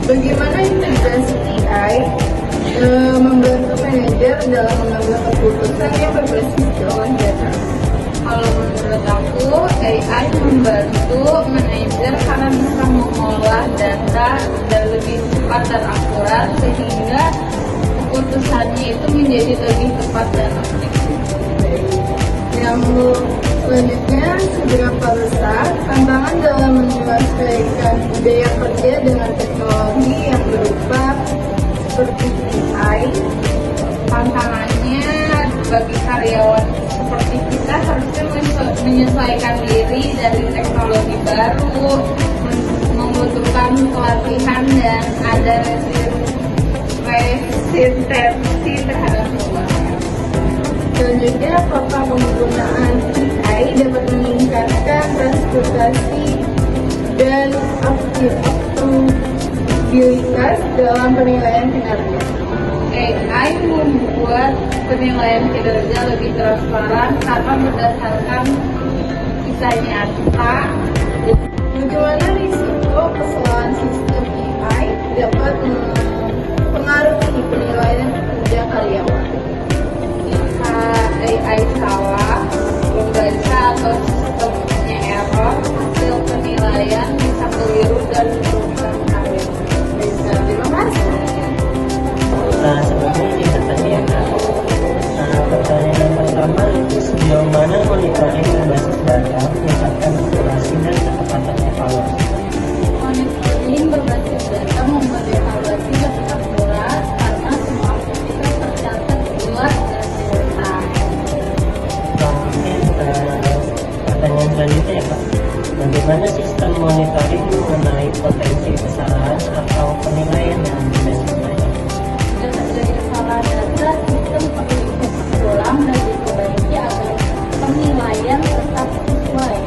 Bagaimana integrasi AI membantu manajer dalam mengambil keputusan yang berbasis olah data? Kalau menurut aku, AI membantu manajer karena bisa mengolah data dan lebih cepat dan akurat sehingga keputusannya itu menjadi lebih tepat dan objektif. Yang selanjutnya, seberapa besar tantangan dalam menyesuaikan budaya kerja dengan teknologi yang berupa seperti AI? Tantangannya bagi karyawan seperti kita harusnya menyesuaikan diri dari teknologi baru, membutuhkan pelatihan dan ada resistensi terhadap perubahan. Selanjutnya, apakah penggunaan AI dapat meningkatkan transportasi dan akuntabilitas dalam penilaian kinerja? AI membuat penilaian kinerja lebih transparan karena berdasarkan kisah nyata. Bagaimana risiko kesalahan sistem AI dapat mempengaruhi penilaian kerja karyawan? Jika AI salah, membaca atau sistemnya error, hasil penilaian bisa keliru dan merugikan karyawan. Terima kasih. Seperti ini tadi ya Kak. Pertanyaan yang pertama itu sejauh mana monitoring berbasis data meningkatkan akurasi dan ketepatan evaluasi? Monitoring berbasis data membuat evaluasi lebih akurat karena semua aktivitas tercatat jelas dan real-time. Mungkin pertanyaan selanjutnya ya Kak. Bagaimana sistem monitoring mengenai potensi kesalahan atau penilaian yang tidak sesuai? Jika terjadi kesalahan data, sistem perlu dicek ulang dan diperbaiki agar penilaian tetap sesuai.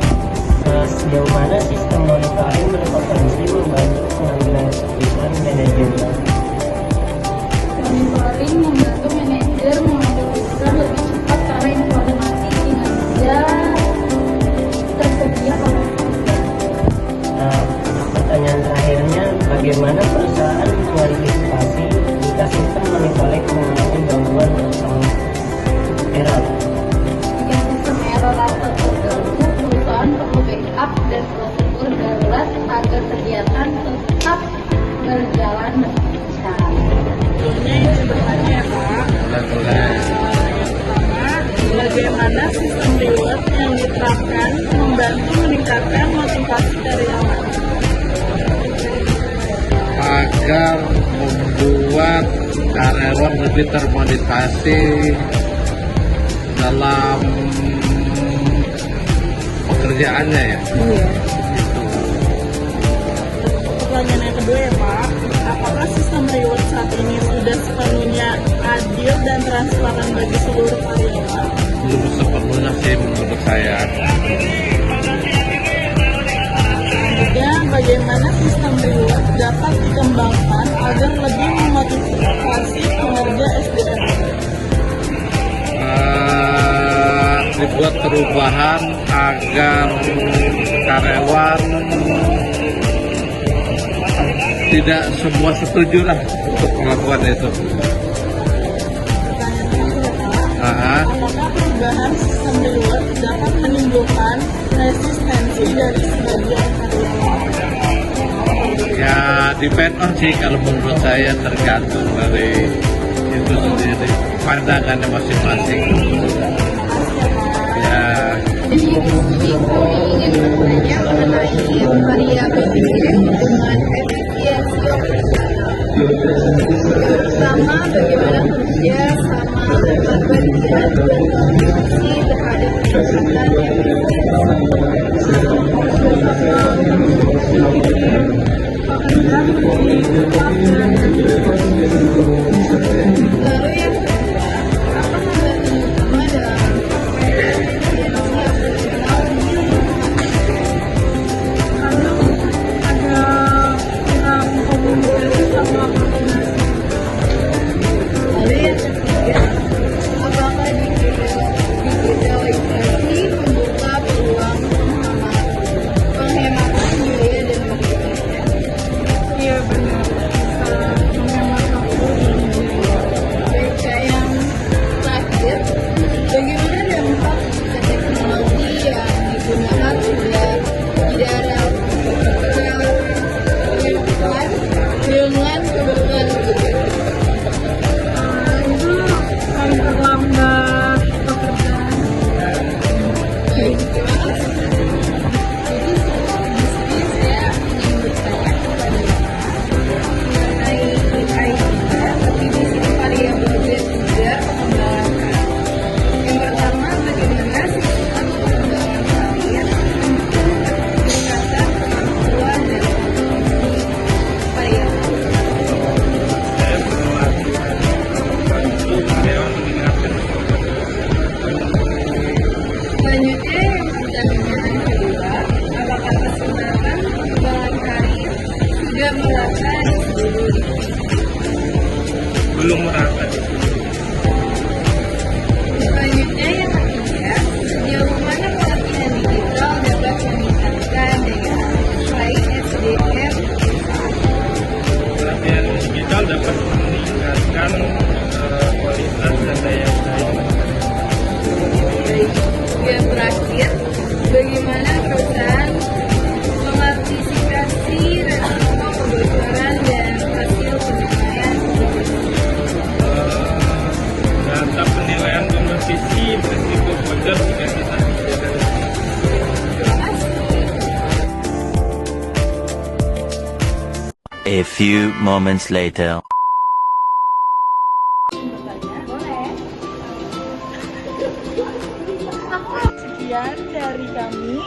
Sejauh mana sistem monitoring berpotensi membantu pengambilan keputusan manajemen? Monitoring membantu manajer mengambil keputusan lebih cepat karena informasi kinerja tersedia pada Pertanyaan terakhirnya, bagaimana perusahaan mengantisipasi jika sistem monitoring mengalami gangguan atau error? Jika sistem error atau terganggu, perusahaan perlu backup dan prosedur darurat agar kegiatan tetap berjalan dengan lancar. Ini sebenarnya Pak, bagaimana sistem reward yang diterapkan membantu meningkatkan motivasi karyawan? Agar membuat karyawan lebih termotivasi dalam pekerjaannya ya. Pertanyaan yang kedua ya Pak, apakah sistem reward saat ini sudah sepenuhnya adil dan transparan bagi seluruh karyawan? Belum sepenuhnya sih menurut saya. Selanjutnya, bagaimana sistem reward dapat dikembangkan agar lebih memotivasi kinerja SDM? Dibuat perubahan agar karyawan tidak semua setuju lah untuk melakukan itu. Pertanyaan terakhir ya Pak, apakah perubahan sistem reward dapat menimbulkan resistensi dari sebagian karyawan? Ya depend on sih, kalau menurut saya tergantung dari itu sendiri, pandangannya masing-masing. Ya. Jadi kami ingin bertanya mengenai variabilitas dengan efisiensi operasional. Pertama, bagaimana kerja sama berbeda dan kontribusi terhadap peningkatan Lalu yang kedua, apa hambatan utama dalam efisiensi operasional di Lalu yang ketiga, apakah digitalisasi membuka peluang penghematan biaya dan mobilitas? Iya benar. merata di seluruh Belum merata di sini. Selanjutnya yang ketiga, sejauh mana pelatihan digital dapat meningkatkan daya saing SDM? Pelatihan digital dapat meningkatkan kualitas dan daya saing. Baik. Yang terakhir, bagaimana perusahaan mengantisipasi resiko kebocoran dan hasil penilaian kompetisi? Data penilaian kompetisi berisiko bocor jika kita tidak. Terima kasih. A few moments later. Sekian dari kami.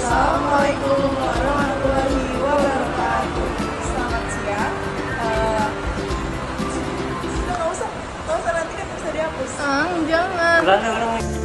Assalamualaikum warahmatullahi wabarakatuh. Selamat siang. Nggak usah nanti kan bisa dihapus. Jangan. Ulang.